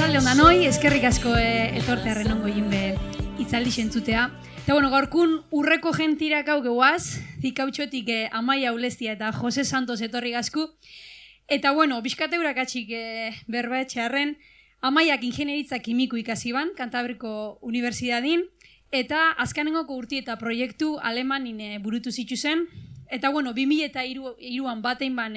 Arratsalde on danoi, eskerrik asko etortearren ongo jinbe itzaldi xentzutea. Eta gaurkun urreko jentirak hau gehuaz, Zikautxotik Amaia Ulestia eta Jose Santos etorri gazku. Eta bizkateurak atxik berba etxearren, Amaiak ingenieritza kimiko ikasi ban, Kantabriko Unibertsidadin, eta azkanengoko urti eta proiektu alemanin burutu zitu zen. Eta 2003an batein ban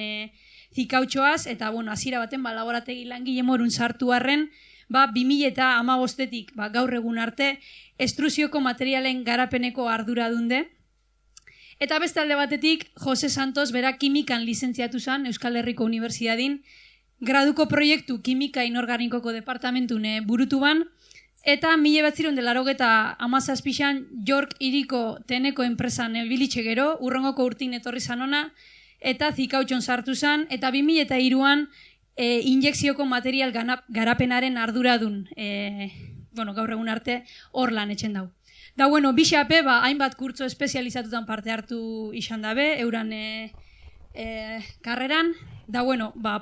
Zikautxoaz, eta hasiera baten laborategi langile morun sartu arren, 2015-tik gaur egun arte estruzioko materialen garapeneko ardura dunde. Eta beste alde batetik, Jose Santos bera kimikan lizentziatu zen Euskal Herriko Unibertsidadin, graduko proiektu kimika inorganikoko departamentun burutu ban, eta 1987an York hiriko teneko enpresan bilitxe gero, urrengoko urtin etorri zan ona, eta Zikautxon sartu zen, eta 2003an injekzioko material garapenaren arduradun, gaur egun arte hor lan etxen dau. Da, bixape, hainbat kurtzo espezializatutan parte hartu izan dabe, euran karreran, da,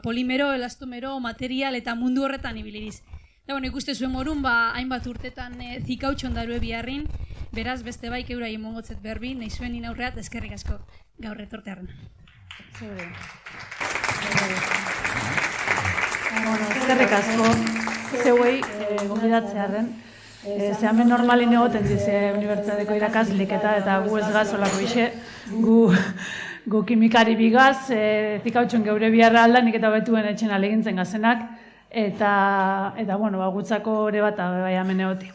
polimero, elastomero, material eta mundu horretan ibiliriz. Da, ikuste zuen morun, hainbat urtetan Zikautxon darue biharrin, beraz, beste baik eura imongotzet berbi, nahi zuen inaurreat, eskerrik asko gaur etortearen. Eskerrik asko, zeuei gomidatzearen. Zehamen normalin egoten dize unibertsitateko irakaslik eta gu ez gazolako ise, gu kimikari bigaz, Zikautxon geure biharra aldanik eta betuen etxen alegintzen gazenak, eta gutzako ere bat bai hemen egoti.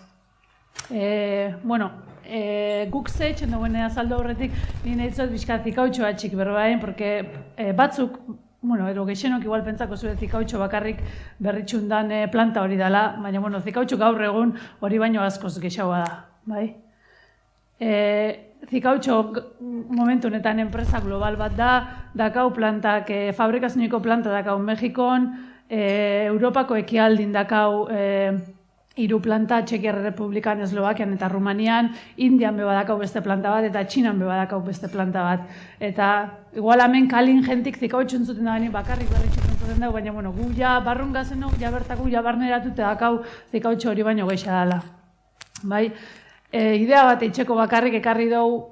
Guk ze etxen dagoen azaldo horretik, nire nahitzot bizka Zikautxoa txik berbaen, porque batzuk, ero gexenok igual pentsako zure Zikautxo bakarrik berritxundan planta hori dela, baina Zikautxo gaur egun hori baino askoz gexaua da, bai? Zikautxo momentu honetan enpresa global bat da, dakau plantak, fabrikazioiko planta dakau Mexikon, Europako ekialdin dakau 3 planta, Txekiar Errepublikan, Eslovakian eta Rumanian, Indian beba dakau beste planta bat, eta Txinan beba dakau beste planta bat. Eta igual hemen kalin jentik Zikautxo entzuten da bani bakarrik berritxuk entzuten dago, baina gu ja barrun gazen hau, ja bertako, ja barneratute dakau Zikautxo hori baino geixa dela. Idea bat eitxeko bakarrik ekarri dugu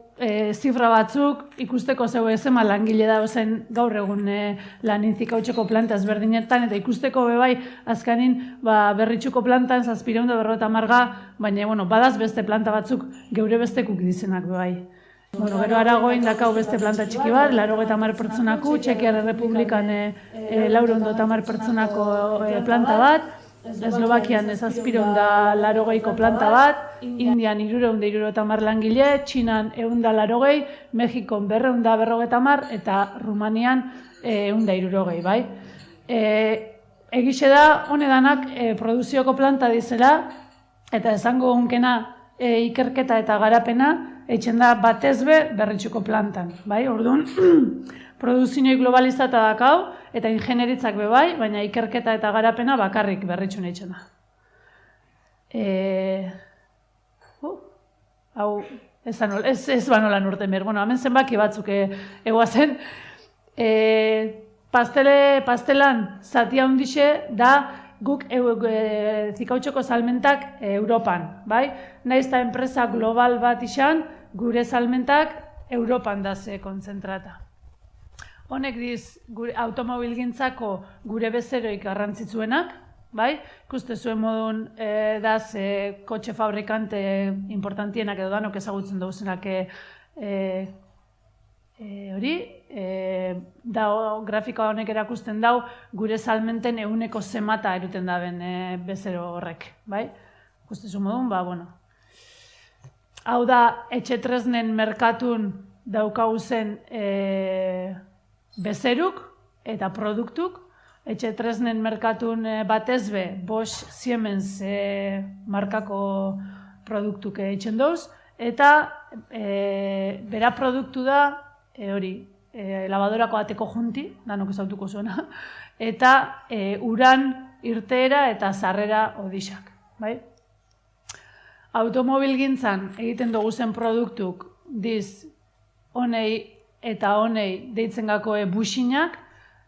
zifra batzuk, ikusteko zeu ezema langile dauzen gaur egun lanin Zikautxoko planta ezberdinetan, eta ikusteko bebai azkanin berritxuko plantan 750 baina badaz beste planta batzuk geure bestekuk dizenak bebai. Gero aragoin dakau beste planta txiki bat, 80 pertsonako, Txekiar Errepublikan 410 pertsonako planta bat, Eslovakian 780ko planta bat, Indian 350 langile, Txinan 180, Mexikon 250 eta Rumanian 160, bai? Egixe da, honedanak produzioko planta dizela, eta esango honkena ikerketa eta garapena, eitzen da batezbe berritxuko plantan, bai? Orduan, produzioi globalizata dakau, eta ingenieritzak bebai, baina ikerketa eta garapena bakarrik berritxun eitzen da. Hau, ez banolan urten behar. Hemen zenbaki batzuk egoazen. Pastelan zatia hundixe da guk Zikautxoko salmentak Europan, bai? Naiz eta enpresa global bat izan, gure salmentak Europan da ze kontzentrata. Honek diz automobilgintzako gure bezeroik garrantzitsuenak, bai? Ikuste zuen modun daz kotxe fabrikante importantienak edo danok ezagutzen dauzenak hori, grafika honek erakusten dau gure salmenten 100% eruten daben bezero horrek, bai? Ikuste zuen modun, hau da etxe tresnen merkatun daukauzen bezeruk eta produktuk, etxe tresnen merkatun batezbe Bosch Siemens markako produktuk eitzen dauz, eta bera produktu da hori, labadorako ateko junti, danok ezautuko zuena, eta uran irteera eta zarrera odixak, bai? Automobilgintzan egiten dugu zen produktuk diz honei eta honei deitzen gako buxinak,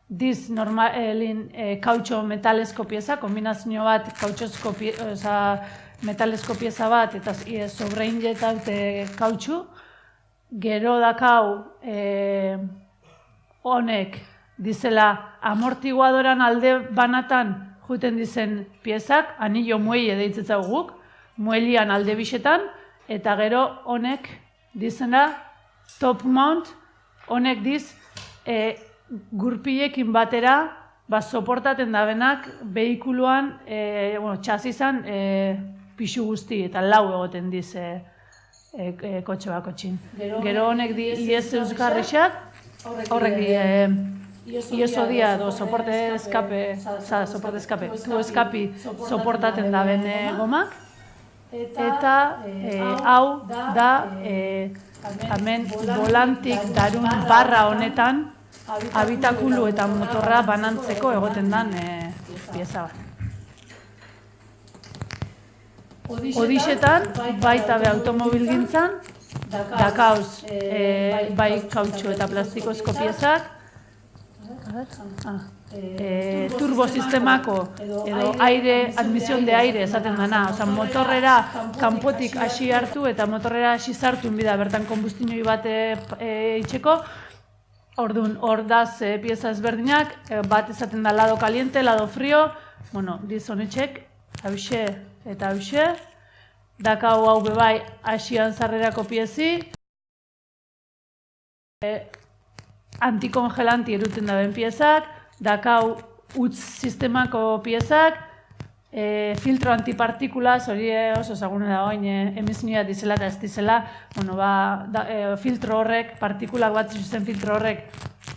diz normalin kautxo metalezko pieza, kombinazio bat kautxozko metalezko pieza bat, eta sobreinjetat kautxu, gero dakau honek dizela amortiguadoran alde banatan juten dizen piezak, anillo muelle deitzetza guk, muellian alde bisetan, eta gero honek dizena top mount, honek diz gurpilekin batera soportaten dabenak behikuluan, txasizan pixu guzti eta lau egoten diz kotxe bakotxin. Gero honek di IES euskarrixak, horrek di IESO dia edo soporte escape, tu eskapi soportaten daben gomak, eta hau da hemen volantik darun barra honetan habitakulu eta motorra banantzeko egoten dan pieza bat. Odixetan, baita be automobilgintzan, dakauz bai kautxu eta plastikozko piezak, turbosistemako edo admisión de aire esaten dana, oza, motorrera kanpotik hasi hartu eta motorrera hasi sartu bida bertan konbustinoi bat itxeko, orduan, hor daz pieza ezberdinak, bat esaten da lado caliente, lado frío, bueno, dizonetxek, hauxe eta hauxe, dakau hau bebai hasian zarrerako piezi, antikongelanti eruten daben piezak, dakau utz sistemako piezak, filtro antipartikulas, hori oso zagune da oin emisioa dizela eta ez dizela, bueno, filtro horrek, partikulak bat zuzen filtro horrek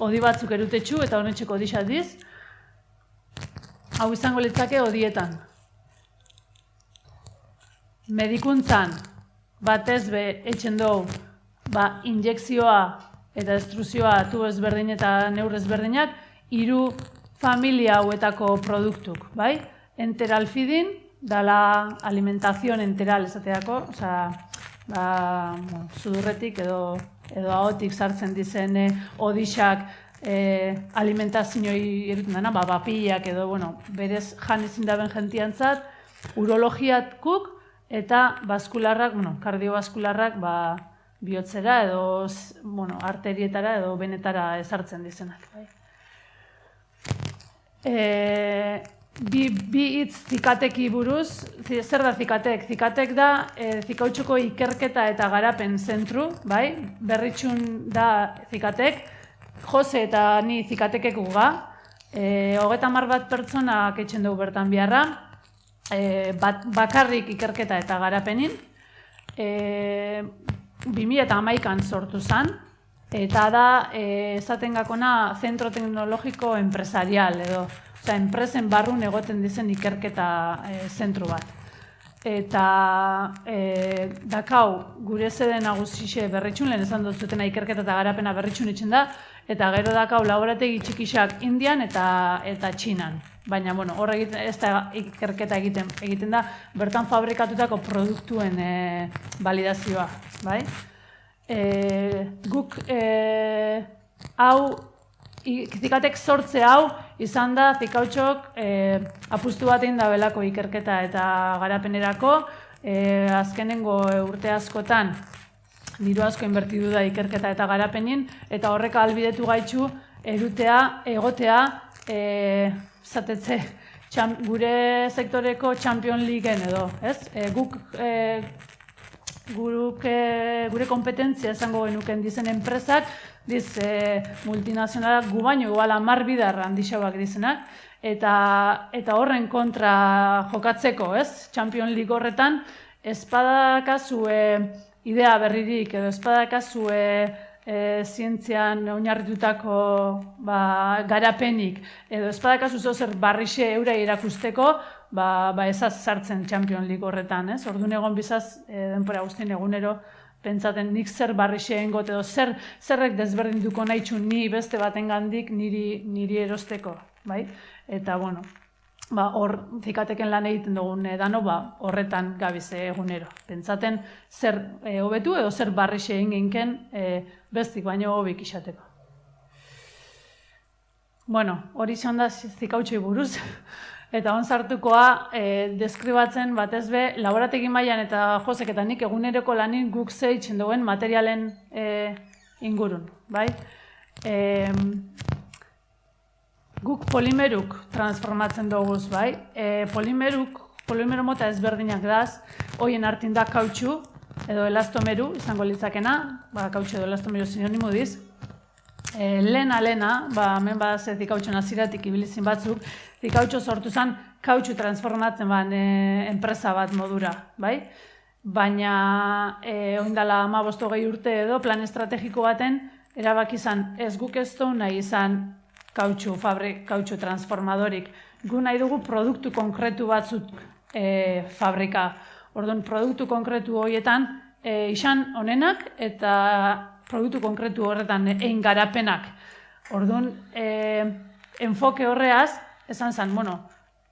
odi batzuk erutetxu eta honetxeko odixat diz. Hau izango litzake odietan. Medikuntzan, batez be etxen dugu, injekzioa eta estruzioa tu ezberdin eta neur ezberdinak, 3 familia hauetako produktuk, bai? Enteral feeding, dala alimentazion enteral esateako, sudurretik edo ahotik sartzen dizen odixak alimentazioi eruten dena, papillak edo, berez jan ezin daben jentiantzat, urologiatkuk eta baskularrak, kardiobaskularrak, bihotzera edo arterietara edo benetara ezartzen dizenak. Bi hitz zikateki buruz, zer da zikatek? Zikatek da zikautxuko ikerketa eta garapen zentru, bai? Berritxun da zikatek, Jose eta ni zikatekek guga, 30 bat pertsonak etxen dugu bertan biharra, bakarrik ikerketa eta garapenin, 2011an sortu zen, eta da, esaten gakona, zentro teknologiko empresarial, edo, enpresen barrun egoten dizen ikerketa zentru bat. Eta dakau, gure zede nagusixe berritxun, lehen esan dut zutena ikerketa eta garapena berritxun itxen da, eta gero dakau laborategi txikixak Indian eta Txinan. Baina, hor ez da ikerketa egiten da, bertan fabrikatutako produktuen validazioa, bai? Guk hau, zikatek sortze hau, izan da zikautxok apustu bat egin da belako ikerketa eta garapenerako, azkenengo urte askotan diru asko inbertidu da ikerketa eta garapenin, eta horrek ahalbidetu gaitxu egotea, zatetze, gure sektoreko Champion Leagueen edo, ez? Gure kompetentzia esango genuken dizen enpresak, diz multinazionalak gu baino, igual 10 bidar handixauak dizenak, eta horren kontra jokatzeko, ez? Champion League horretan, espadakazue idea berririk, edo espadakazue zientzian oinarritutako garapenik, edo espadakazu zozer barrixe eura irakusteko, ezaz sartzen Champion League horretan, ez? Orduan egon bizaz, denpora guztien egunero, pentsaten nik zer barrixe engot, edo zerrek desberdinduko nahi txun ni beste batengandik niri erosteko, bai? Eta, hor zikateken lan egiten dugun dano, horretan gabize egunero. Pentsaten zer hobetu edo zer barrixe egin genken bestik baino hobik izateko. Bueno, hori izan da zikautxoi buruz. Eta on sartukoa deskribatzen batez be, laborategi mailan eta Josek eta nik eguneroko lanin guk zeitzen duen materialen ingurun, bai? Guk polimeruk transformatzen duguz, bai? Polimero mota ezberdinak daz, hoien hartin da kautxu edo elastomeru, izango litzakena, kautxu edo elastomeru sinonimu diz. Lena, hemen badaz zikautxo naziratik ibilizin batzuk, zikautxo sortu zen kautxu transformatzen ban enpresa bat modura, bai? Baina, oindala 15 urte edo plan estrategiko baten, erabaki izan ez guk ez du nahi izan kautxu transformadorik. Gu nahi dugu produktu konkretu batzuk fabrika. Orduan, produktu konkretu horietan izan honenak eta produktu konkretu horretan egin garapenak. Orduan, enfoke horreaz, esan zen,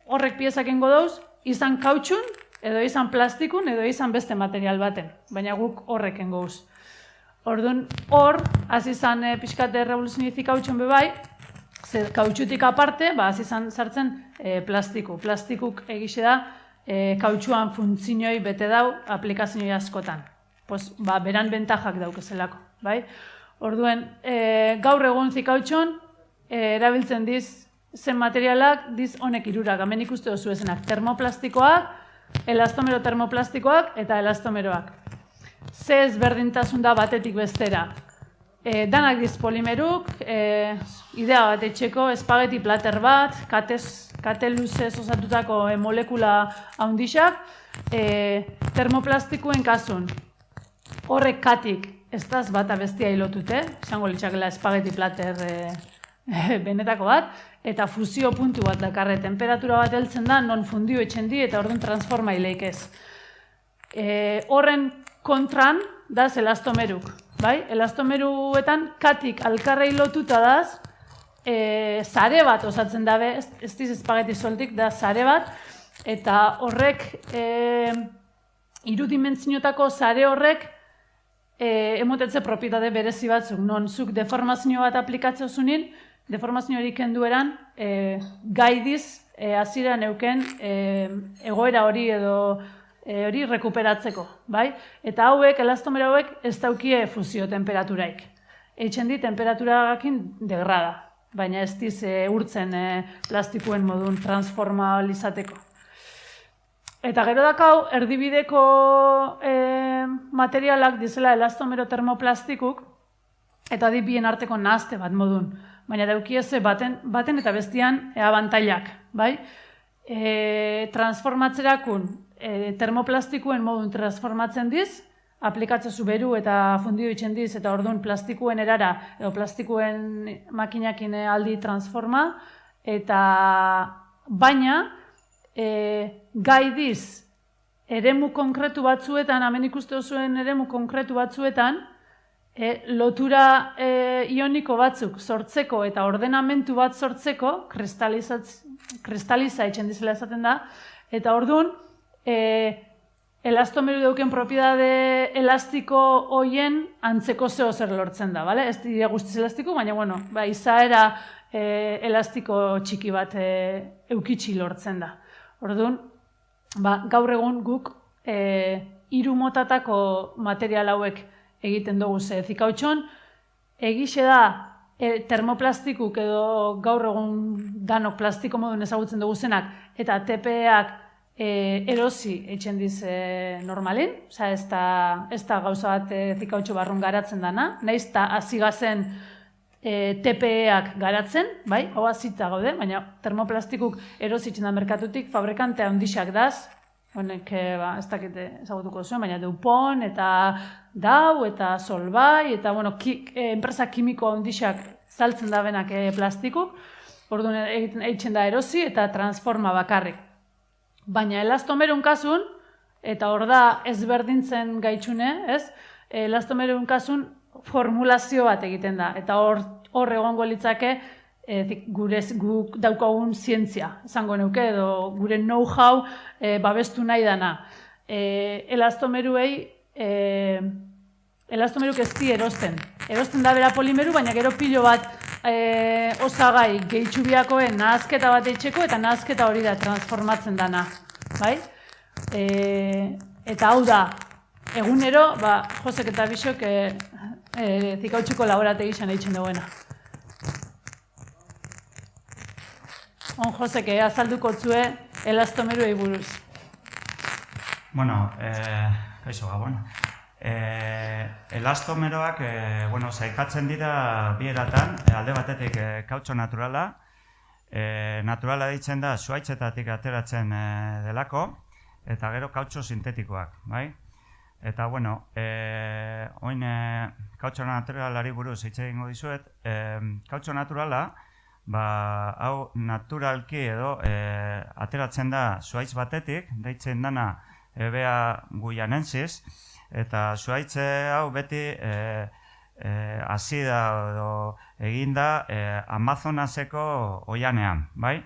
horrek piezak ingo dauz, izan kautxun, edo izan plastikun, edo izan beste material baten. Baina guk horrek ingouz. Orduan, hor, hasi izan pixkate revoluzioizik kautxun bebai, kautxutik aparte, hasi izan sartzen plastiku. Plastikuk egixe da, kautxuan funtzionoi bete dau aplikazioi askotan. Beran bentajak daukezelako. Orduan, gaur egun zikautxon, erabiltzen diz, zen materialak, diz honek irurak, hemen ikuste dozu ezenak, termoplastikoak, elastomero termoplastikoak eta elastomeroak. Ze ezberdintasun da batetik bestera. Danak diz polimeruk, idea bat etxeko, espageti plater bat, kate luzez osatutako molekula haundixak, termoplastikoen kasun. Horrek katik, ez daz bat abestia hilotute, izango litzakela espageti plater benetako bat, eta fusio puntu bat dakarre, temperatura bat heltzen da, non fundio etxen di eta orduan transformaileik ez. Horren kontran, daz elastomeruk, bai? Elastomeruetan katik alkarrei lotuta daz, zare bat osatzen dabe, ez diz espageti soltik, da zare bat, eta horrek, irudimentzinotako zare horrek, emotetze propietate berezi batzuk, non zuk deformazio bat aplikatzea zunin, deformazio hori kendueran, gaidiz, hasieran euken egoera hori edo hori rekuperatzeko, bai? Eta hauek, elastomero hauek, ez daukie fusio temperaturaik. Eitzen di, temperaturakin degrada, baina ez diz urtzen plastikuen modun transformalizateko. Eta gero dakau, erdibideko materialak dizela elastomero termoplastikuk, eta di bien arteko nahazte bat modun. Baina daukieze baten eta bestian abantailak, bai? Transformatzerakun termoplastikuen modun transformatzen diz, aplikatzezu beru eta fundio itxen diz, eta orduan plastikuen erara, edo plastikuen makinakin aldi transforma, eta baina, gai diz, eremu konkretu batzuetan, hemen ikuste zuen eremu konkretu batzuetan, lotura ioniko batzuk sortzeko eta ordenamentu bat sortzeko, kristaliza itxen dizela esaten da, eta orduan, elastomeru dauken propiedade elastiko hoien antzeko zeo zer lortzen da, bale? Ez dira guztiz elastiko, baina, izaera elastiko txiki bat eukitsi lortzen da. Orduan, gaur egun guk 3 motatako material hauek egiten dugu zikautxon, egixe da termoplastikuk edo gaur egun danok plastiko modun ezagutzen dugu zenak, eta TPEak erosi etxen diz normalin, ez da gauza bat zikautxo barrun garatzen dana, nahiz eta hasi gazen TPEak garatzen, bai, hau azita gaude, baina termoplastikuk erositzen da merkatutik, fabrikante handixak daz, honek ez dakite ezagutuko zuen, baina Dupont eta Dow eta Solvay, eta enpresa kimiko handixak saltzen da benak plastikuk, orduan eitzen da erosi eta transforma bakarrik. Baina elastomerun kasun, eta hor da ezberdintzen gaitxune, ez? Elastomerun kasun formulazio bat egiten da, eta hor egongo litzake guk daukagun zientzia, esango neuke, edo gure know-how babestu nahi dana. Elastomeruk ez di erosten. Erosten da bera polimeru, baina gero pilo bat osagai gehitxubiakoen nahazketa bat eitxeko eta nahazketa hori da transformatzen dana, bai? Eta hau da, egunero, Josek eta Bixok Zikautxuko laborategi izan eitzen duena. Josek, azalduko zue elastomeroei buruz. Bueno, kaixo gabon. Elastomeroak, saikatzen dira bi eratan, alde batetik kautxo naturala. Naturala ditzen da zuhaitzetatik ateratzen delako, eta gero kautxo sintetikoak, bai? Eta, oin kautxo naturalari buruz hitz egingo dizuet. Kautxo naturala, hau naturalki edo ateratzen da zuhaitz batetik, deitzen dana Hevea guyanensis, eta zuhaitze hau beti azida edo eginda Amazonaseko oianean, bai?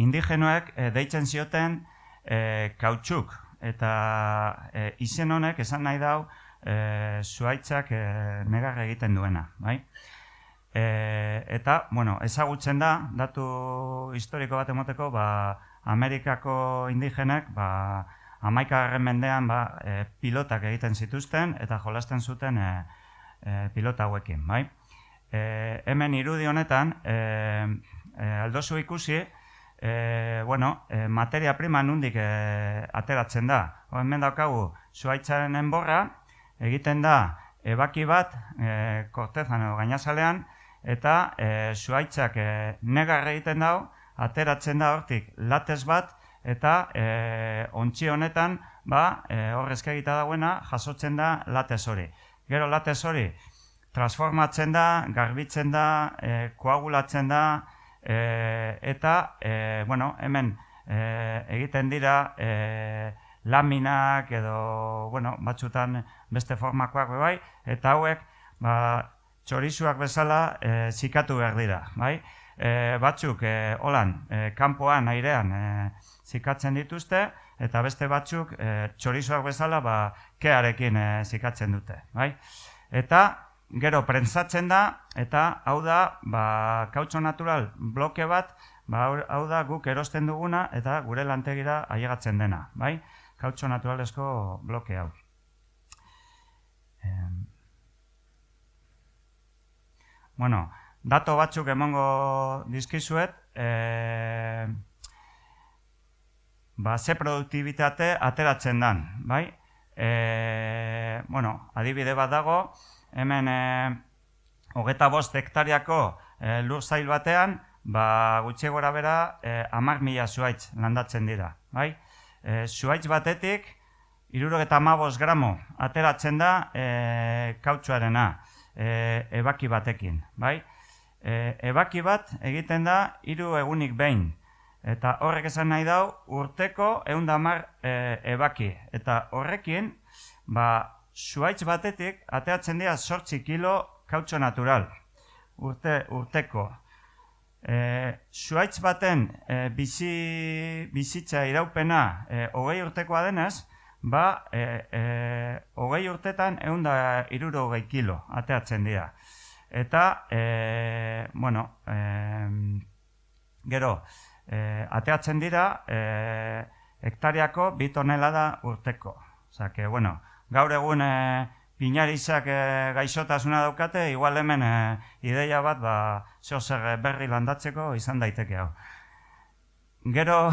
Indigenoek deitzen zioten kautxuk, eta izen honek esan nahi dau zuhaitzak negar egiten duena, bai? Eta, ezagutzen da, datu historiko bat emoteko, Amerikako indigenek 11. mendean pilotak egiten zituzten eta jolasten zuten pilota hauekin, bai? Hemen irudi honetan, aldozu ikusi, materia prima nundik ateratzen da. Hemen daukagu zuhaitzaren enborra, egiten da ebaki bat kortezan edo gainazalean, eta zuhaitzak negar egiten dau, ateratzen da hortik latez bat, eta ontzi honetan, horrezka egita dagoena, jasotzen da latez hori. Gero latez hori transformatzen da, garbitzen da, koagulatzen da, eta, hemen egiten dira laminak edo, batzutan beste formakoak bai, eta hauek txorizuak bezala zikatu behar dira, bai? Batzuk, holan, kanpoan, airean zikatzen dituzte, eta beste batzuk txorizuak bezala kearekin zikatzen dute, bai? Eta gero prentsatzen da, eta hau da kautxo natural bloke bat, hau da guk erosten duguna eta gure lantegira ailegatzen dena, bai? Kautxo naturalesko bloke hau. Dato batzuk emango dizkizuet, ze produktibitate ateratzen dan, bai? Adibide bat dago, hemen 25 hektariako lur zail batean, gutxi gora bera 10.000 zuhaitz landatzen dira, bai? Zuhaitz batetik 75 gramo ateratzen da kautxuarena, ebaki batekin, bai? Ebaki bat egiten da 3 egunik behin, eta horrek esan nahi dau urteko 110 ebaki, eta horrekin zuhaitz batetik ateratzen dira 8 kilo kautxo natural, urteko. Zuhaitz baten bizitza iraupena 20 urtekoa denez, 20 urtetan 160 kilo ateratzen dira. Eta, gero, ateratzen dira hektariako 2 tonelada urteko. Osake, gaur egun pinarizak gaixotasuna daukate, igual hemen ideia bat zer berri landatzeko izan daiteke hau. Gero,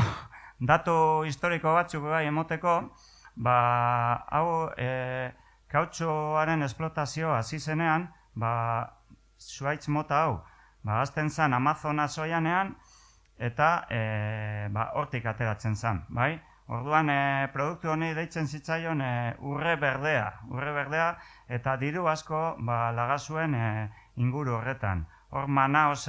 datu historiko batzuk emoteko, hau kautxoaren esplotazioa hasi zenean, zuhaitz mota hau, azten zen Amazonas oianean, eta hortik ateratzen zen, bai? Orduan, produktu honi deitzen zitzaion urre berdea, eta diru asko lagazuen inguru horretan. Hor Manaus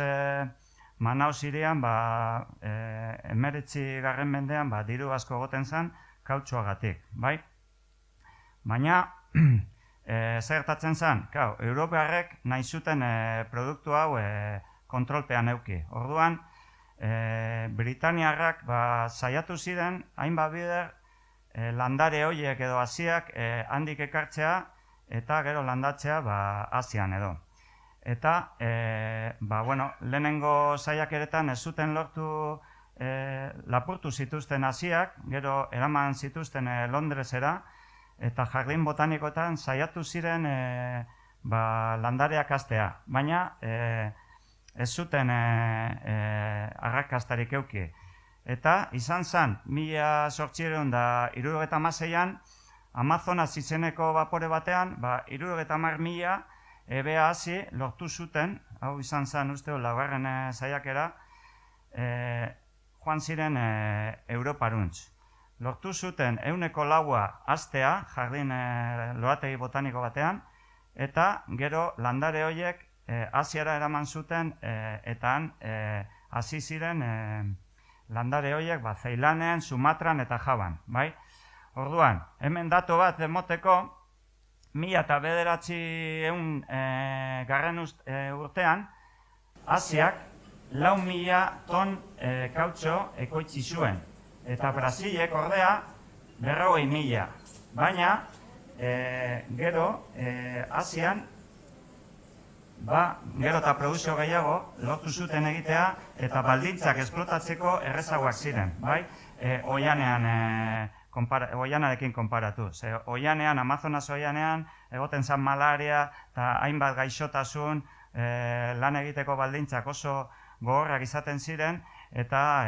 irian, 19. mendean, diru asko goten zen kautxoagatik, bai? Baina, zer gertatzen zen, Europarrek nahi zuten produktu hau kontrolpean euki. Orduan, Britaniarrak saiatu ziren, hainbat bider, landare horiek edo Asiak handik ekartzea eta gero landatzea Asian edo. Eta, lehenengo saiakeretan ez zuten lortu lapurtu zituzten hasiak, gero eraman zituzten Londresera, eta jardin botanikoetan saiatu ziren landareak hastea, baina ez zuten arrakastarik eduki. Eta izan zen, 1876an, Amazonas izeneko bapore batean, 70.000 ebea hasi lortu zuten, hau izan zen uste laugarren saiakera, joan ziren Europaruntz. Lortu zuten 104 hastea, jardin lorategi botaniko batean, eta gero landare horiek Asiara eraman zuten, eta han hasi ziren landare horiek Zeilanen, Sumatran eta Javan. Orduan, hemen datu bat emoteko, 1900 garren urtean, Asiak 4.000 ton kautxo ekoitzi zuen. Eta Brasilek ordea 40.000. Baina, gero, Asian, gero eta produzio gehiago lortu zuten egitea eta baldintzak esplotatzeko errezagoak ziren. Oianarekin konparatu. Oianean, Amazonas oianean, egoten zen malaria eta hainbat gaixotasun, lan egiteko baldintzak oso gogorrak izaten ziren, eta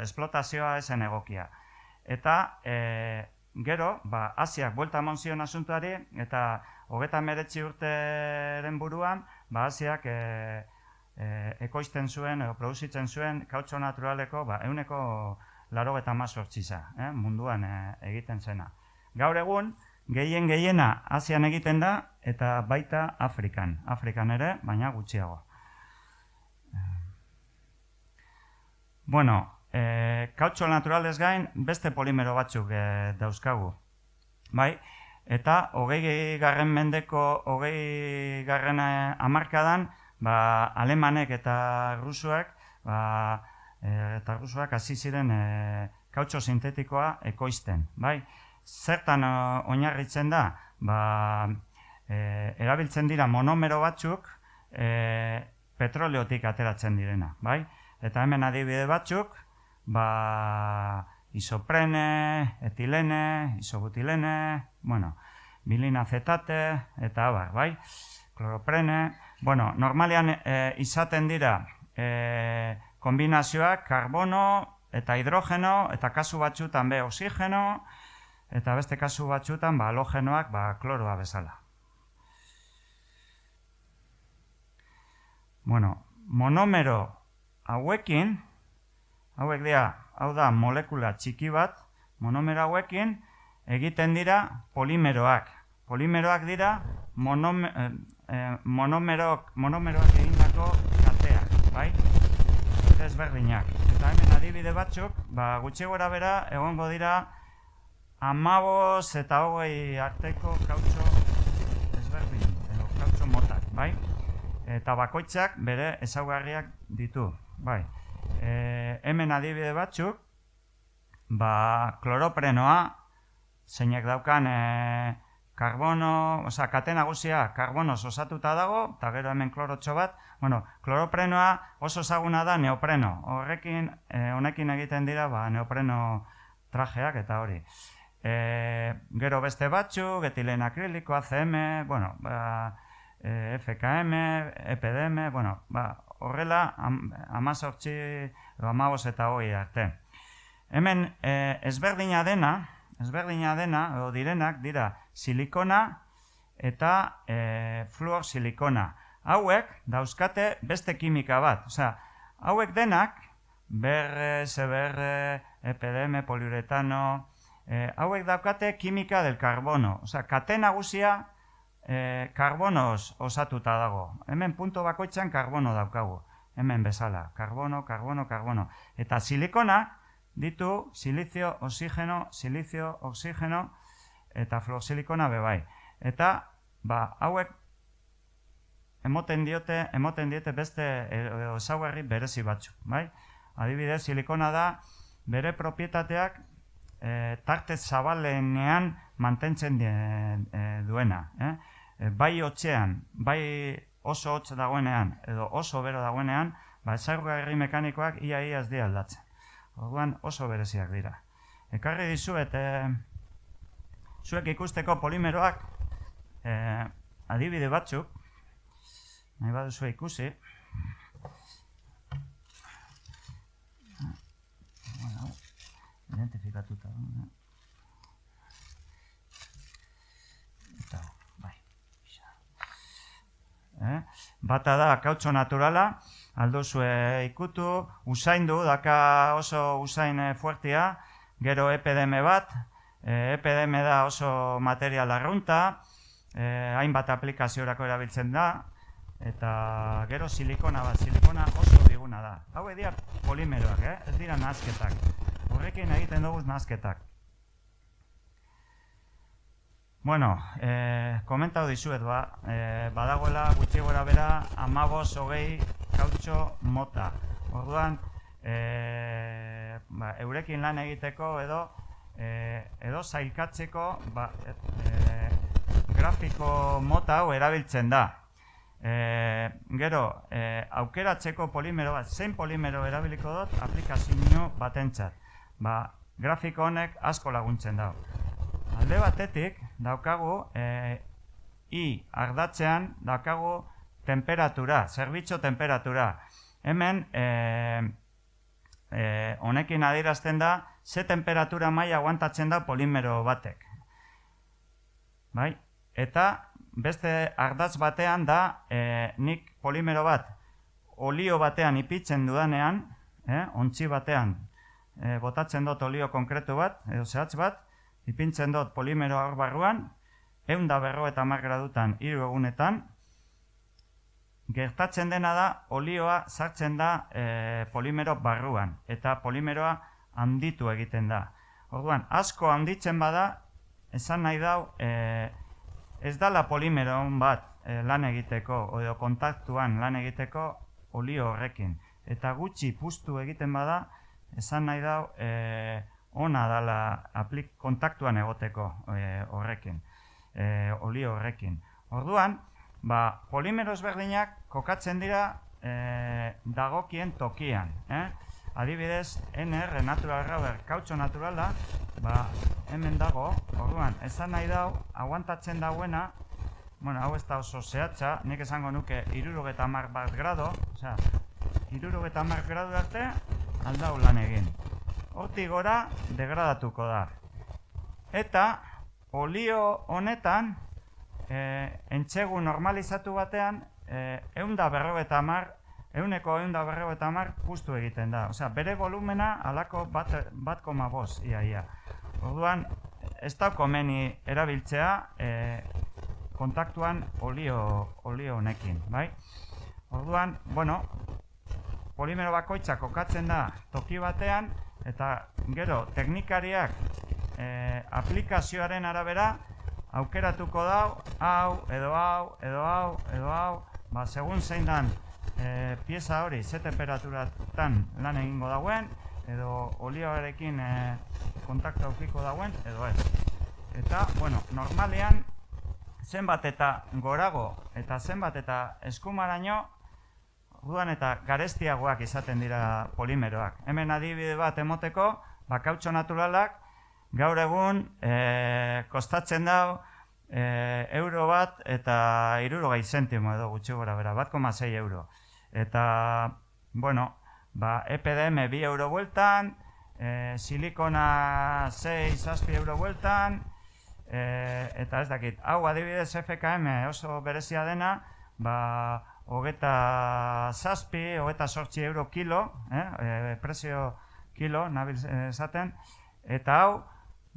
esplotazioa esen egokia. Eta gero, Asiak buelta eman zion asuntuari, eta 39 urteren buruan, Asiak ekoizten zuen, produzitzen zuen, kautxo naturaleko, 180 munduan egiten zena. Gaur egun, gehiena Asian egiten da, eta baita Afrikan. Afrikan ere, baina gutxiago. Kautxo naturalez gain, beste polimero batzuk dauzkagu. Eta 20. mendeko 20. hamarkadan, alemanek eta rusuak hasi ziren kautxo sintetikoa ekoizten. Zertan oinarritzen da, erabiltzen dira monomero batzuk petroleotik ateratzen direna. Eta hemen adibide batzuk, isoprene, etilene, isobutilene, bilinazetate, eta abar, kloroprene. Normalean izaten dira kombinazioak karbono eta hidrogeno, eta kasu batzutan oxigeno, eta beste kasu batzutan halogenoak kloroa bezala. Monomero hauekin, hau da molekula txiki bat, monomero hauekin egiten dira polimeroak. Polimeroak dira monomeroak egindako kateak, kate ezberdinak. Eta hemen adibide batzuk, gutxi gora bera egongo dira 15 eta 20 arteko kautxo ezberdin, kautxo motak, eta bakoitzak bere ezaugarriak ditu. Hemen adibide batzuk, kloroprenoa, zeinek daukan karbono, kate nagusia karbonoz osatuta dago, eta gero hemen klorotxo bat, kloroprenoa oso ezaguna da neopreno. Honekin egiten dira neopreno trajeak eta hori. Gero beste batzuk, etilen akriliko, ACM, FKM, EPDM, horrela 18, 15 eta 20 arte. Hemen ezberdina dena, edo direnak, dira silikona eta fluorsilikona. Hauek dauzkate beste kimika bat. Hauek denak, BR, CBR, EPDM, poliuretano, hauek daukate kimika del karbono. Kate nagusia karbonoz osatuta dago. Hemen punto bakoitzan karbono daukagu. Hemen bezala. Karbono, karbono, karbono. Eta silikonak ditu silizio, oxigeno, eta fluorsilikona bebai. Eta, hauek emoten diote beste ezaugarri berezi batzuk. Adibidez, silikona da bere propietateak tarte zabalenean mantentzen duena. Bai hotzean, bai oso hotz dagoenean edo oso bero dagoenean, ezaugarri mekanikoak ia ez dira aldatzen. Orduan oso bereziak dira. Ekarri dizuet, zuek ikusteko polimeroak adibide batzuk, nahi baduzu ikusi. Identifikatuta. Eta, bai. Bata da kautxo naturala, alduzu ikutu, usaindu, daka oso usain fuertia, gero EPDM bat, EPDM da oso material arrunta, hainbat aplikaziorako erabiltzen da, eta gero silikona bat, silikona oso diguna da. Hau dira polimeroak, ez dira nahasketak. Horrekin egiten dugu nahasketak. Bueno, komentau dizuet badagoela gutxi gora bera 15-20 kautxo mota. Orduan, eurekin lan egiteko edo zailkatzeko grafiko mota hau erabiltzen da. Gero, aukeratzeko polimero bat, zein polimero erabiliko dut aplikazio batentzat. Grafiko honek asko laguntzen dago. Alde batetik, daukagu, ardatzean, daukagu temperatura, zerbitzu temperatura. Hemen, honekin adierazten da, ze temperatura maila aguantatzen da polimero batek. Eta, beste ardatz batean da, nik polimero bat olio batean ipitzen dudanean, ontzi batean, botatzen dut olio konkretu bat, edo zehatz bat, ipintzen dut polimero hor barruan, 150 gradutan 3 egunetan, gertatzen dena da, olioa sartzen da polimero barruan, eta polimeroa handitu egiten da. Orduan, asko handitzen bada, esan nahi dau, ez dala polimero bat lan egiteko, edo kontaktuan lan egiteko olio horrekin. Eta gutxi puztu egiten bada, esan nahi dau, ona dala kontaktuan egoteko horrekin, olio horrekin. Orduan, polimero ezberdinak kokatzen dira dagokien tokian. Adibidez, NR Natural Rubber kautxo naturala, hemen dago, orduan, esan nahi dau, aguantatzen dauena, hau ez da oso zehatza, nik esango nuke 70 grado, 70 grado arte, aldau lan egin. Hortik gora, degradatuko da. Eta, olio honetan, entsegu normalizatu batean, 150 puztu egiten da. Bere volumena alako 1,5 iaia. Orduan, ez da komeni erabiltzea kontaktuan olio honekin. Orduan, polimero bakoitzak kokatzen da toki batean, eta gero teknikariak aplikazioaren arabera aukeratuko dau, hau, edo hau, edo hau, edo hau, segun zein dan pieza hori ze temperaturatan lan egingo dauen, edo olioarekin kontaktu aukiko dauen, edo ez. Eta, normalean, zenbat eta gorago eta zenbat eta eskumaraino, orduan eta garestiagoak izaten dira polimeroak. Hemen adibide bat emoteko, kautxo naturalak, gaur egun kostatzen dau euro bat eta 60 zentimo edo gutxi gora bera, 1,6 euro. Eta, EPDM 2 euro bueltan, silikona 6-7 euro bueltan, eta ez dakit, hau adibidez FKM oso berezia dena, 27 euro kilo, prezio kilo, nabil esaten, eta hau,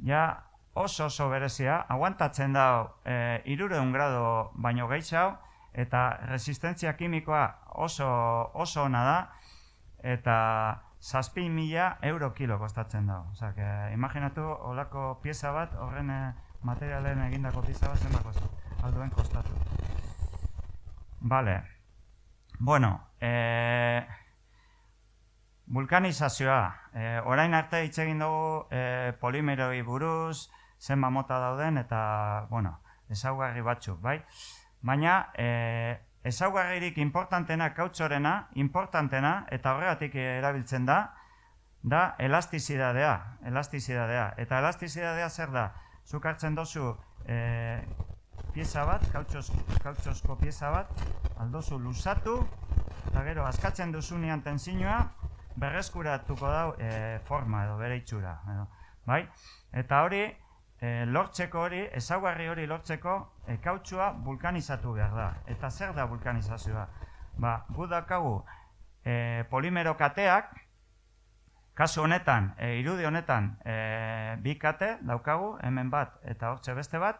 ja oso berezia, aguantatzen da 300 grado baino gehiago, eta resistentzia kimikoa oso ona da, eta 7.000 euro kilo kostatzen da. Imaginatu, olako pieza bat, horren materialen egindako pieza bat zenbako alduen kostatu. Vale. Vulkanizazioa. Orain arte hitz egin dugu polimeroi buruz, zenba mota dauden eta, ezaugarri batzuk, bai? Baina, ezaugarririk importantena kautxorena, importantena, eta horregatik erabiltzen da elastizidadea. Eta elastizidadea zer da? Zuk hartzen dozu pieza bat, kautxosko pieza bat, aldozu luzatu, eta gero askatzen duzunean tensioa, berreskuratuko dau forma edo bere itxura. Bai? Eta hori, lortzeko hori, ezaugarri hori lortzeko, kautxua vulkanizatu behar da. Eta zer da vulkanizazioa? Gu daukagu polimero kateak, kasu honetan, irudi honetan, bi kate daukagu, hemen bat eta hortxe beste bat,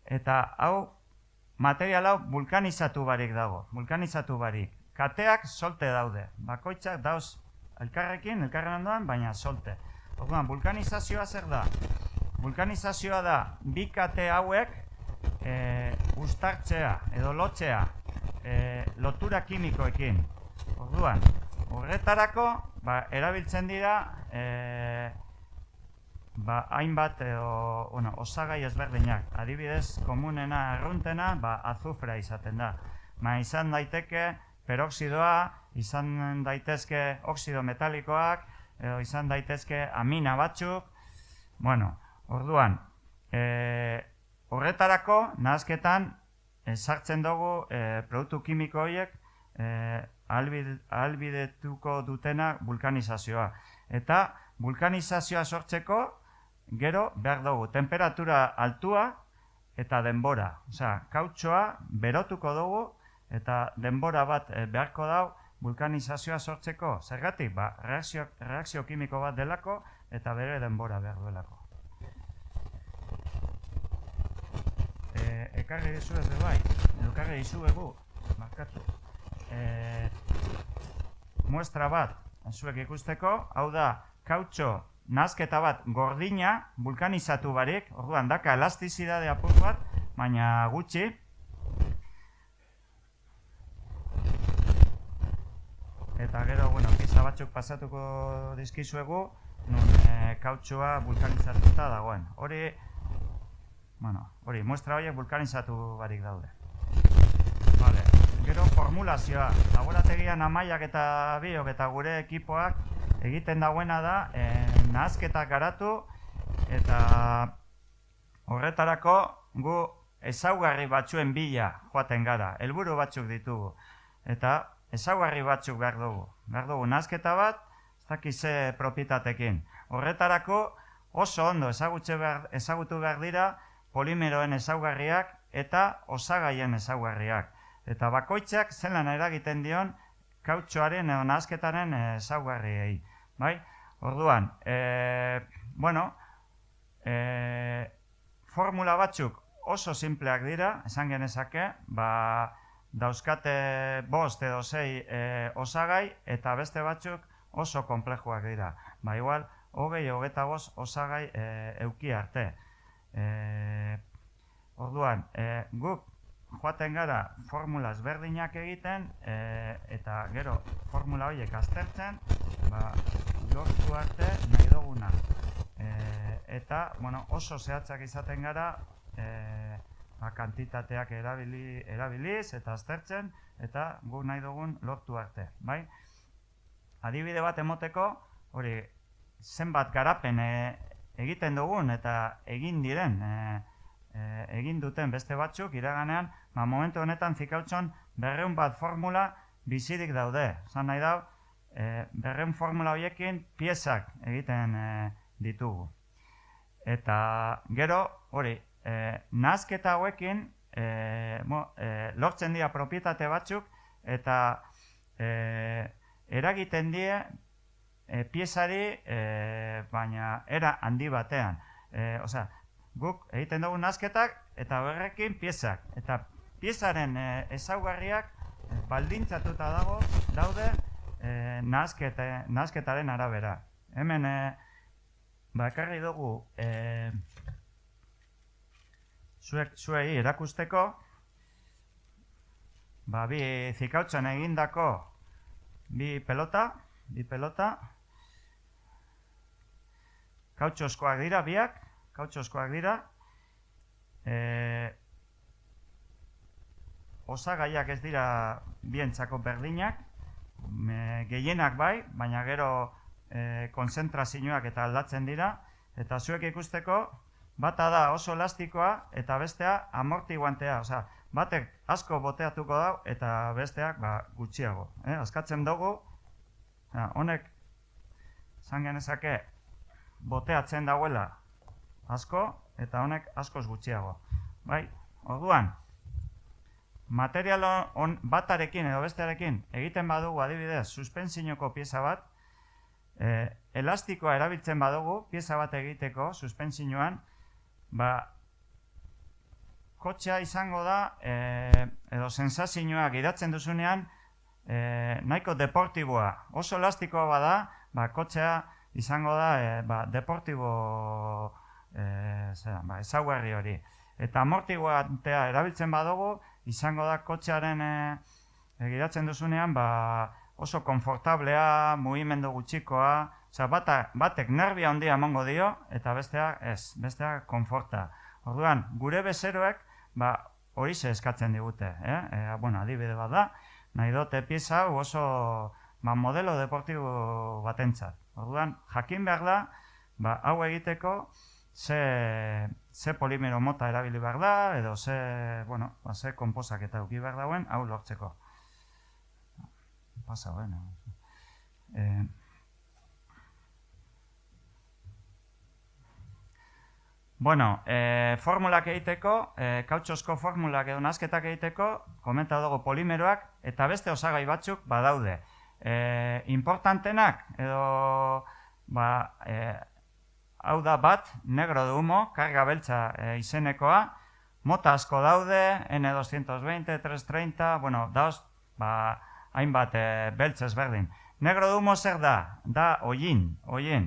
eta hau, material hau vulkanizatu barik dago, vulkanizatu barik. Kateak solte daude, bakoitzak dauz elkarren ondoan, baina solte. Orduan, vulkanizazioa zer da? Vulkanizazioa da, bi kate hauek uztartzea edo lotzea lotura kimikoekin. Orduan, horretarako erabiltzen dira hainbat osagai ezberdinak. Adibidez, komunena erruntena azufrea izaten da. Izan daiteke peroxidoa, izan daitezke oxido metalikoak, edo izan daitezke amina batzuk. Orduan, horretarako nahasketan sartzen dugu produktu kimiko horiek ahalbidetuko dutena vulkanizazioa. Eta vulkanizazioa sortzeko gero behar dugu temperatura altua eta denbora. Osea, kautxoa berotuko dugu eta denbora bat beharko dau vulkanizazioa sortzeko. Zergatik? Reakzio kimiko bat delako eta bere denbora behar duelako. Ekarri dizu ez bai, ekarri dizu egu, markatu. Muestra bat, zuek ikusteko, hau da, kautxo nahazketa bat gordina, vulkanizatu barik, orduan daka elastizidade apur bat, baina gutxi. Eta gero, pieza batzuk pasatuko dizkizuegu, nun kautxoa vulkanizatuta dagoen. Hori, muestra horiek vulkanizatu barik daude. Gero formulazioa, laborategian Amaiak eta biok eta gure ekipoak egiten dagoena da nahazketak garatu eta horretarako gu ezaugarri batzuen bila joaten gara, helburu batzuk ditugu. Eta ezaugarri batzuk behar dugu. Behar dugu nahazketa bat, ez dakize propietatekin. Horretarako oso ondo ezagutu behar dira polimeroen ezaugarriak eta osagaien ezaugarriak. Eta bakoitzak zelan eragiten dion kautxoaren edo nahazketaren ezaugarriei. Orduan, formula batzuk oso simpleak dira, esan genezake, dauzkate 5 edo 6 osagai eta beste batzuk oso konplexuak dira. Igual, 20-25 osagai euki arte. Orduan, guk joaten gara formula ezberdinak egiten eta gero formula horiek aztertzen lortu arte nahi duguna. Eta oso zehatzak izaten gara kantitateak erabiliz eta aztertzen eta guk nahi dugun lortu arte. Adibide bat emoteko, hori zenbat garapen egiten dugun eta egin diren egin duten beste batzuk iraganean, momentu honetan zikautxon 200 bat formula bizirik daude. Zan nahi dau, 200 formula horiekin piezak egiten ditugu. Eta gero, hori, nahazketa hauekin lortzen dira propietate batzuk eta eragiten die piezari baina era handi batean. Osea, guk egiten dugu nahazketak eta horrekin piezak. Eta piezaren ezaugarriak baldintzatuta daude nahazketaren arabera. Hemen ekarri dugu zuei erakusteko bi zikautzen egindako bi pelota kautxoskoak dira biak, osagaiak ez dira bientzako berdinak, gehienak bai, baina gero konzentrazioak eta aldatzen dira, eta zuek ikusteko, bata da oso elastikoa eta bestea amortiguantea, osea, batek asko boteatuko dau eta besteak gutxiago. Askatzen dugu, honek, zan genezake, boteatzen dauela asko eta honek askoz gutxiago. Bai, orduan, material batarekin edo bestearekin egiten badugu adibidez suspensioko pieza bat, elastikoa erabiltzen badugu pieza bat egiteko suspensioan, kotxea izango da, edo sensazioa gidatzen duzunean, nahiko deportiboa. Oso elastikoa bada, kotxea izango da deportibo ezaugarri hori. Eta amortiguantea erabiltzen badugu, izango da kotxearen gidatzen duzunean oso konfortablea, mugimendu gutxikoa, batek nerbia handia emango dio, eta besteak ez, besteak konforta. Orduan, gure bezeroek horixe eskatzen digute. Adibide bat da, nahi dute pieza hau oso modelo deportibo batentzat. Orduan, jakin behar da, hau egiteko ze polimero mota erabili behar da, edo ze konposak eta uki behar dauen, hau lortzeko. Pasa, bueno. Formulak egiteko, kautxosko formulak edo nazketak egiteko, komenta dugu polimeroak, eta beste osagai batzuk badaude. Importantenak, edo, hau da bat, negro de humo, karga beltza izenekoa, mota asko daude, N220, 330, dauz, hainbat beltz ezberdin. Negro de humo zer da? Da oin,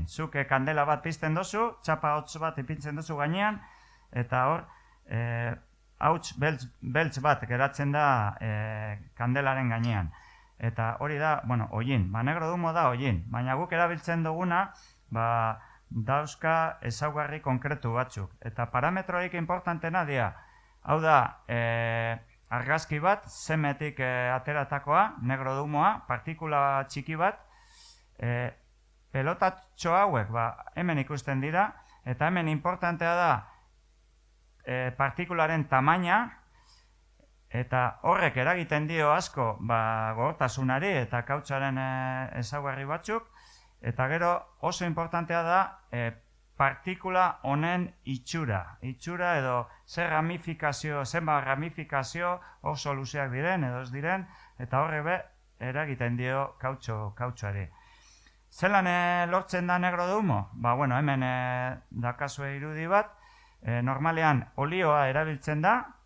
zuk kandela bat pizten dozu, txapa hotz bat ipintzen dozu gainean, eta hor, hauts beltz bat geratzen da kandelaren gainean. Eta hori da, oin, negro de humo da oin, baina guk erabiltzen duguna, dauzka ezaugarri konkretu batzuk. Eta parametrorik importantena dira, hau da, argazki bat, zemetik ateratakoa, negro de humoa, partikula txiki bat, pelotatxo hauek hemen ikusten dira, eta hemen importantea da partikularen tamaina, eta horrek eragiten dio asko gogortasunari eta kautxaren ezaugarri batzuk, eta gero oso importantea da partikula honen itxura. Itxura edo zenbat ramifikazio oso luzeak diren edo ez diren, eta horrek eragiten dio kautxoari. Zelan lortzen da negro de humo? Hemen dakazue irudi bat, normalean olioa erabiltzen da,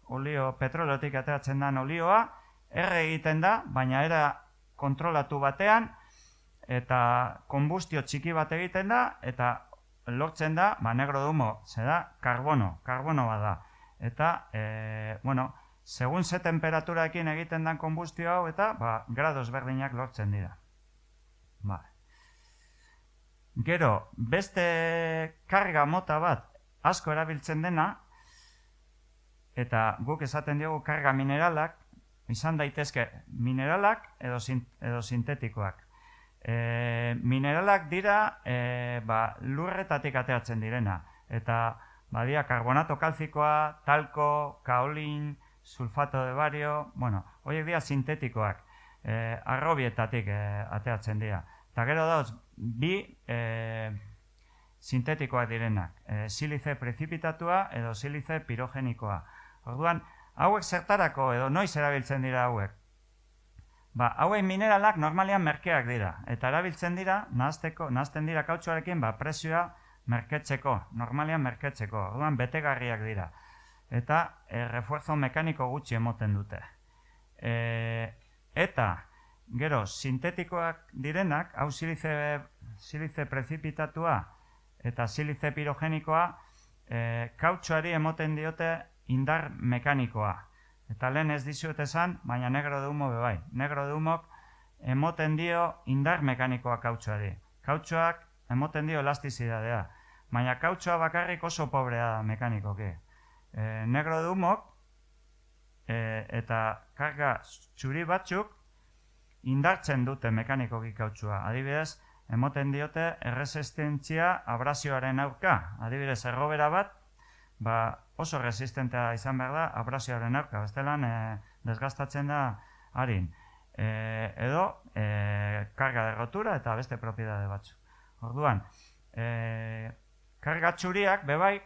petroleotik ateratzen den olioa, egiten da, baina era kontrolatu batean, eta konbustio txiki bat egiten da, eta lortzen da, negro de humo, zera, karbono bat da. Eta, segun ze temperaturaekin egiten den konbustio hau, eta grados berdinak lortzen dira. Gero, beste karga mota bat asko erabiltzen dena, eta guk esaten diogu karga mineralak, izan daitezke mineralak edo sintetikoak. Mineralak dira lurretatik ateratzen direna, eta badia karbonato kalzikoa, talko, kaolin, sulfato de bario, horiek dira sintetikoak, arrobietatik ateratzen dira. Eta gero dauz, bi sintetikoak direnak, silize prezipitatua edo silize pirogenikoa. Orduan, hauek zertarako edo noiz erabiltzen dira hauek? Hauek mineralak normalean merkeak dira, eta erabiltzen dira, nahazten dira kautxoarekin, presioa merketzeko, normalean merketzeko, orduan betegarriak dira. Eta refuerzo mekaniko gutxi emoten dute. Eta, gero, sintetikoak direnak, hau silize prezipitatua eta silize pirogenikoa, kautxoari emoten diote indar mekanikoa. Eta lehen ez dizuet esan, baina negro de humo bebai. Negro de humok emoten dio indar mekanikoa kautxoari. Kautxoak emoten dio elastizidadea. Baina kautxoa bakarrik oso pobrea da mekanikoki. Negro de humok eta karga txuri batzuk indartzen dute mekanikoki kautxua. Adibidez, emoten diote erresistentzia abrasioaren aurka. Adibidez, errobera bat, oso resistentea izan behar da abrasioaren aurka. Bestelan, desgastatzen da harin. Edo, karga derrotura eta beste propiedade batzuk. Orduan, karga txuriak, bebai,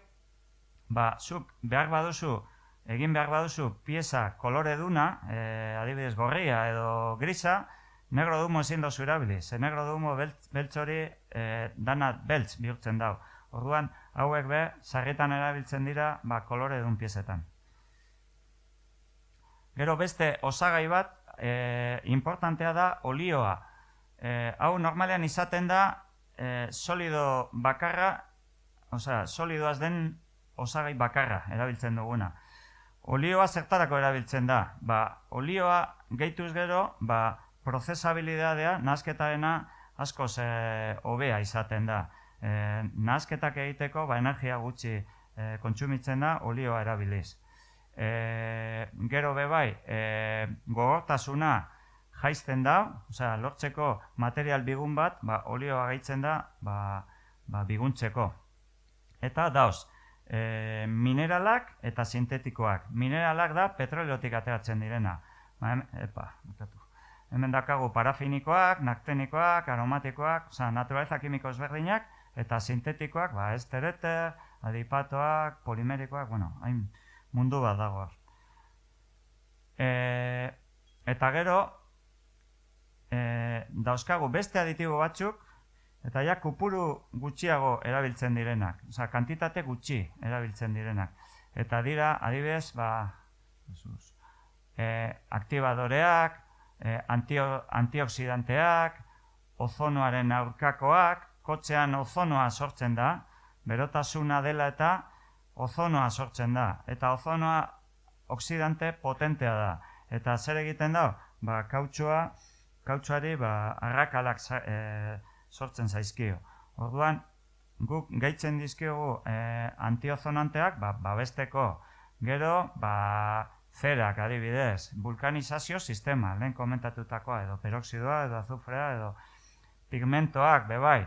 zuk egin behar baduzu pieza kolore duna, adibidez gorria edo grisa, negro dumo ezin dozu erabili. Ze negro dumo beltz hori dana beltz bihurtzen dau. Orduan, hauek sarritan erabiltzen dira kolore dun piezetan. Gero beste osagai bat, importantea da olioa. Hau normalean izaten da solido bakarra, solidoaz den osagai bakarra erabiltzen duguna. Olioa zertarako erabiltzen da? Olioa gehituz gero, prozesabilidadea, nahasketarena askoz hobea izaten da. Nahasketak egiteko energia gutxi kontsumitzen da olioa erabiliz. Gero bebai, gogortasuna jaizten da, lortzeko material bigun bat, olioa gehitzen da biguntzeko. Eta dauz, mineralak eta sintetikoak. Mineralak da petroliotik ateratzen direna. Hemen dakagu parafinikoak, naktenikoak, aromatikoak, naturaleza kimiko ezberdinak, eta sintetikoak, estereter, adipatoak, polimerikoak, hain mundu bat dago. Eta gero, dauzkagu beste aditibo batzuk, eta ja kupuru gutxiago erabiltzen direnak, kantitate gutxi erabiltzen direnak. Eta dira, adibidez, aktibadoreak, antioxidanteak, ozonoaren aurkakoak, kotxean ozonoa sortzen da, berotasuna dela eta ozonoa sortzen da. Eta ozonoa oksidante potentea da. Eta zer egiten da? Kautxuari arrakalak sortzen zaizkio. Orduan, guk gehitzen dizkiogu antiozonanteak babesteko. Gero, zerak adibidez, vulkanizazio sistema, lehen komentatutakoa, edo peroxidoa, edo azufrea, edo pigmentoak, bebai.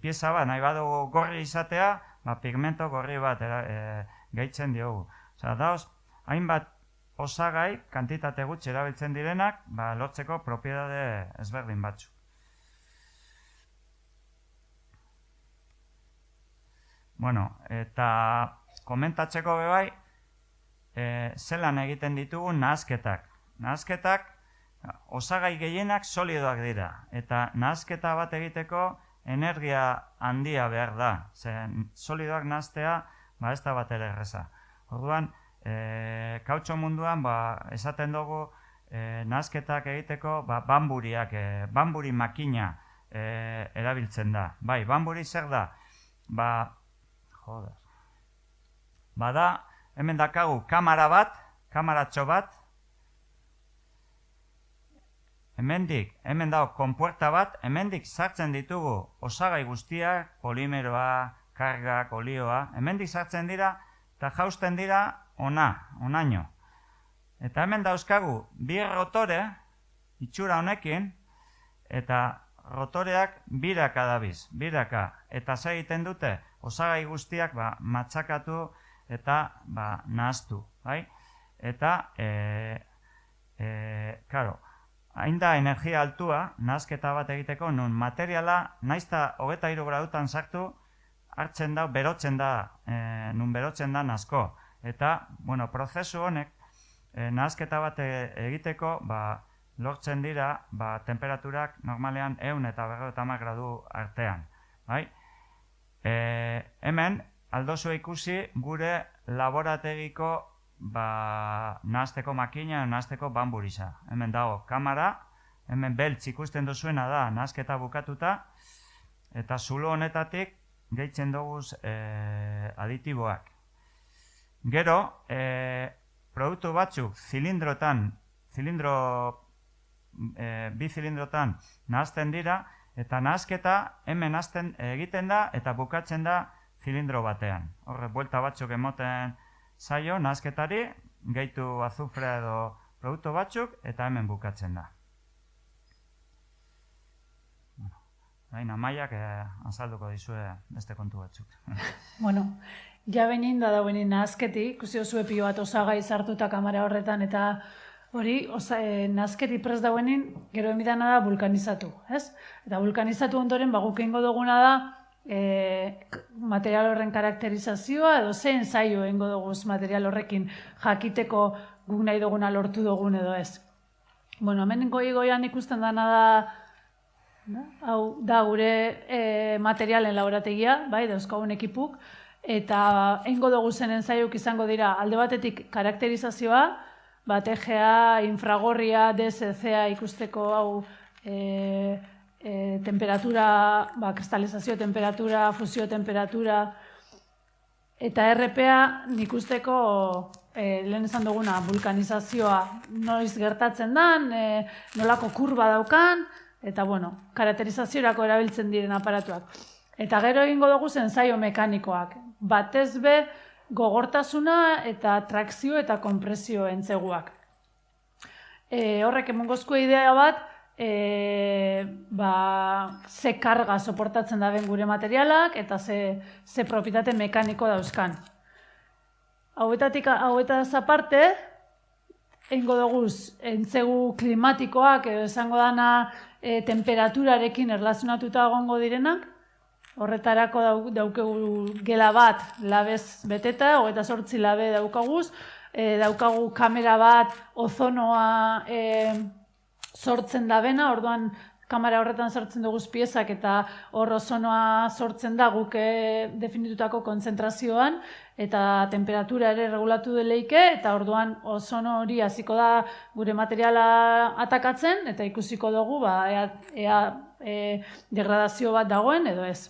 Pieza bat, nahi badugu gorri izatea, pigmento gorri bat gehitzen diogu. Dauz, hainbat osagai, kantitate gutxi erabiltzen direnak, lortzeko propiedade ezberdin batzu. Eta komentatzeko bebai, zelan egiten ditugu nahasketak. Nahasketak, osagai gehienak solidoak dira. Eta nahasketa bat egiteko energia handia behar da. Solidoak nahastea, ez da bat ere erreza. Orduan, kautxo munduan, esaten dugu, nahasketak egiteko, bamburiak, bamburi makina erabiltzen da. Bai, bamburi zer da? Da, hemen dakagu kamara bat, kamaratxo bat. Hemen dago konpuerta bat, hemendik sartzen ditugu osagai guztiak, polimeroa, kargak, olioa. Hemendik sartzen dira eta jausten dira onaino. Eta hemen dauzkagu bi rotore, itxura honekin, eta rotoreak biraka dabiz, biraka. Eta zer egiten dute, osagai guztiak matxakatu eta nahaztu. Eta, karo, hain da energia altua, nahazketa bat egiteko, nun materiala, naizta 23 gradutan sartu, hartzen da, berotzen da, nun berotzen da nahazko. Eta, prozesu honek, nahazketa bat egiteko, lortzen dira, temperaturak normalean 100 eta 50 gradu artean. Hemen, aldozu ikusi gure laborategiko nahazteko makina, nahazteko bamburiza. Hemen dago kamara, hemen beltz ikusten duzuena da nahazketa bukatuta, eta zulo honetatik gehitzen dugu aditiboak. Gero, produktu batzuk bi zilindrotan nahazten dira, eta nahazketa hemen egiten da eta bukatzen da zilindro batean. Horre, buelta batzuk emoten zaio nahazketari, gehitu azufrea edo produktu batzuk, eta hemen bukatzen da. Baina Amaiak azalduko dizue beste kontu batzuk. Bueno, ja benin da dauenin nazketi, ikusi osue pilo bat osagai sartuta kamera horretan, eta hori, nazketi prest dauenin, gero emidana da vulkanizatu, ez? Eta vulkanizatu ondoren, guk egingo duguna da, material horren karakterizazioa, edo zein zaio egingo duguz material horrekin jakiteko guk nahi duguna lortu dugun edo ez. Bueno, hemen goian ikusten dana da, hau da gure materialen laborategia, bai, dauzkagun ekipuk, eta egingo dugu zenen zaiuk izango dira alde batetik karakterizazioa, TGA, infragorria, DSC-a ikusteko hau temperatura, kristalizazio temperatura, fusio temperatura, eta RPA nik usteko lehen esan duguna vulkanizazioa noiz gertatzen dan, nolako kurba daukan, eta bueno, karakterizaziorako erabiltzen diren aparatuak. Eta gero egingo dugu ensaio mekanikoak. Batez be gogortasuna eta trakzio eta konpresio entzeguak. Horrek emongozko idea bat, ze karga soportatzen daben gure materialak eta ze propietate mekaniko dauzkan. Hauetaz aparte, egingo dugu entzegu klimatikoak edo esango dana temperaturarekin erlazionatuta egongo direnak. Horretarako daukegu gela bat labez beteta, 28 labe daukaguz, daukagu kamera bat ozonoa sortzen dabena, orduan kamera horretan sortzen duguz piezak eta hor ozonoa sortzen da guk definitutako kontzentrazioan eta temperatura ere regulatu deleike eta orduan ozono hori hasiko da gure materiala atakatzen eta ikusiko dugu ea degradazio bat dagoen edo ez.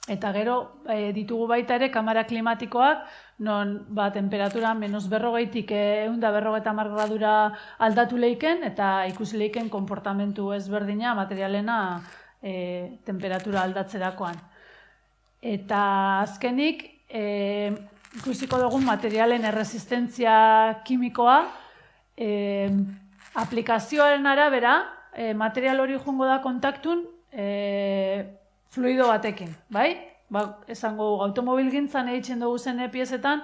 Eta gero ditugu baita ere kamera klimatikoak, non temperatura -40tik 150 gradura aldatu leiken eta ikusi leiken konportamentu ezberdina materialena temperatura aldatzerakoan. Eta azkenik ikusiko dugun materialen erresistentzia kimikoa, aplikazioaren arabera material hori joango da kontaktun fluido batekin, bai? Esango automobilgintzan egiten dugu zen piezetan,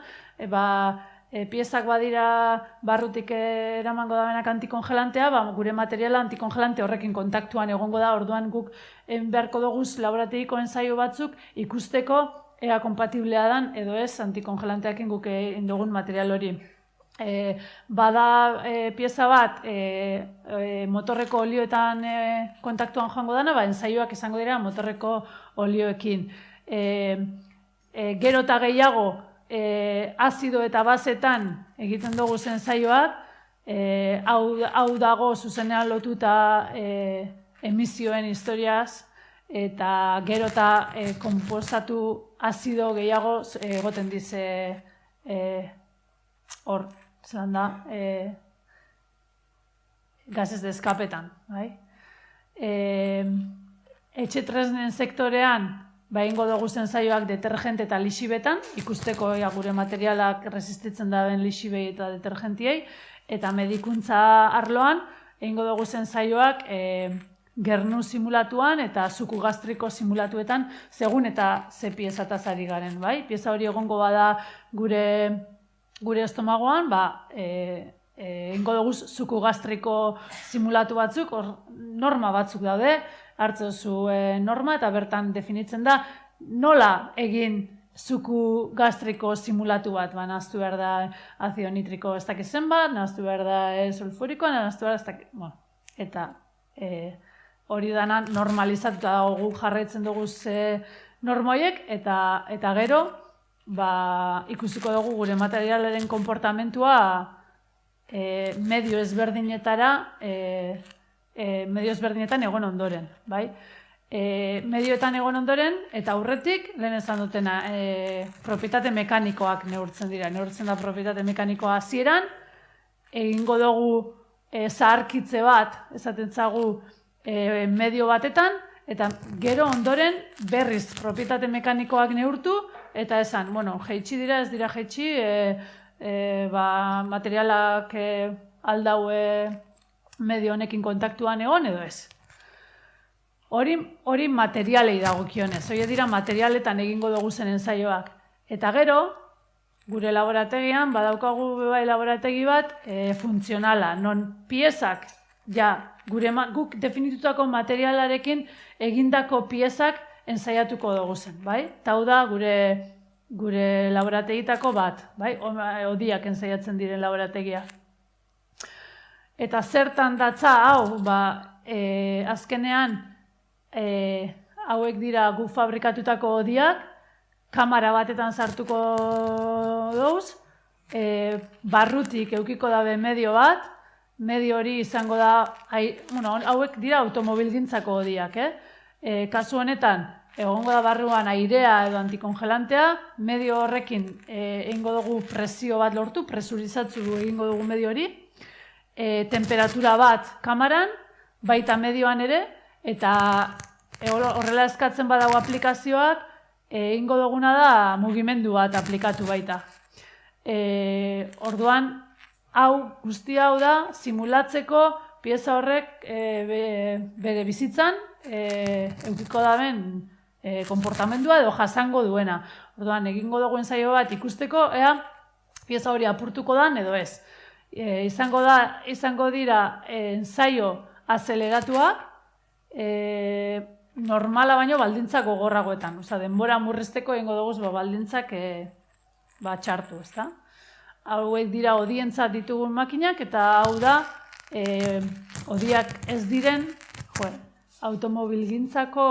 piezak badira barrutik eramango da benak antikongelantea, gure materiala antikongelante horrekin kontaktuan egongo da, orduan guk beharko dugu laborategiko ensaio batzuk ikusteko ea kompatiblea dan edo ez antikongelanteakin guk egin dugun material hori. Bada pieza bat motorreko olioetan kontaktuan joango dana, ensaioak izango dira motorreko olioekin. Gero eta gehiago azido eta bazetan egiten dugu ensaioak, hau dago zuzenean lotuta emisioen historiaz, eta gero eta konposatu azido gehiago egoten dize hor, zelan da, gazes de eskapetan. Etxe tresnen sektorean, egingo dugu zensaioak detergente eta lixibetan, ikusteko gure materialak resistitzen daben lixibei eta detergentiei, eta medikuntza arloan, egingo dugu zensaioak gernu simulatuan eta zuku gastriko simulatuetan, segun eta ze piezataz ari garen. Pieza hori egongo bada gure estomagoan, egingo dugu zuku gastriko simulatu batzuk, norma batzuk daude, hartzen zu norma eta bertan definitzen da nola egin zuku gastriko simulatu bat. Nahaztu behar da azido nitriko ez dakiz zenbat, nahaztu behar da sulfurikoa, nahaztu behar da ez dakiz... Eta hori dana normalizatuta dago jarraitzen dugu normoiek eta gero ikusiko dugu gure materialaren konportamentua medio ezberdinetan egon ondoren. Medioetan egon ondoren eta aurretik, lehen esan dutena, propietate mekanikoak neurtzen dira. Neurtzen da propietate mekanikoa hasieran, egingo dugu zaharkitze bat, esaten zagu medio batetan, eta gero ondoren berriz propietate mekanikoak neurtu, eta esan, jaitsi dira, ez dira jaitsi, materialak aldaue medio honekin kontaktuan egon edo ez. Hori materialei dagokionez, hori dira materialetan egingo dugu zen ensaioak. Eta gero, gure laborategian, badaukagu bai laborategi bat funtzionala, non piezak, guk definitutako materialarekin egindako piezak ensaiatuko dugu zen, bai? Eta hau da gure laborategitako bat, bai? Odiak ensaiatzen diren laborategia. Eta zertan datza hau, azkenean, hauek dira gu fabrikatutako odiak, kamera batetan sartuko dauz, barrutik eukiko dabe medio bat, medio hori izango da, hauek dira automobilgintzako odiak, kasu honetan, egongo da barruan airea edo antikongelantea, medio horrekin egingo dugu presio bat lortu, presurizatzu egingo dugu medio hori, temperatura bat kameran, baita medioan ere, eta horrela eskatzen badago aplikazioak, egingo duguna da mugimendu bat aplikatu baita. Orduan, guzti hau da, simulatzeko pieza horrek bere bizitzan eukiko daben konportamendua edo jasango duena. Orduan, egingo dugu ensaio bat ikusteko, pieza hori apurtuko dan edo ez. Izango dira ensaio azeleratuak, normala baino baldintzak gogorragoetan. Denbora murrizteko egingo dugu baldintzak txartu, ezta? Hauek dira odientzat ditugun makinak, eta hau da, odiak ez diren automobilgintzako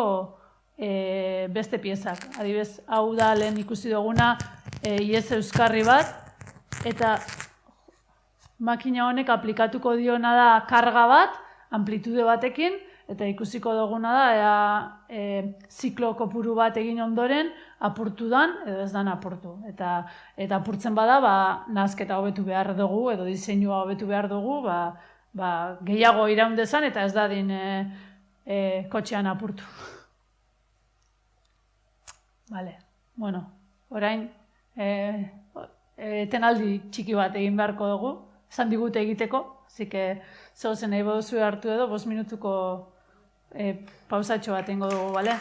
beste piezak. Adibidez, hau da lehen ikusi duguna IES euskarri bat, eta makina honek aplikatuko diona da karga bat, amplitude batekin, eta ikusiko duguna da, ziklo kopuru bat egin ondoren, apurtu dan, edo ez dan apurtu. Eta apurtzen bada, nazketa hobetu behar dugu, edo diseinua hobetu behar dugu, gehiago iraun dezan, eta ez dadin kotxean apurtu. Bueno, orain, etenaldi txiki bat egin beharko dugu, esan digute egiteko, zike zozen nahi baduzu hartu edo, 5 minutuko pausatxo bat egingo dugu, bale?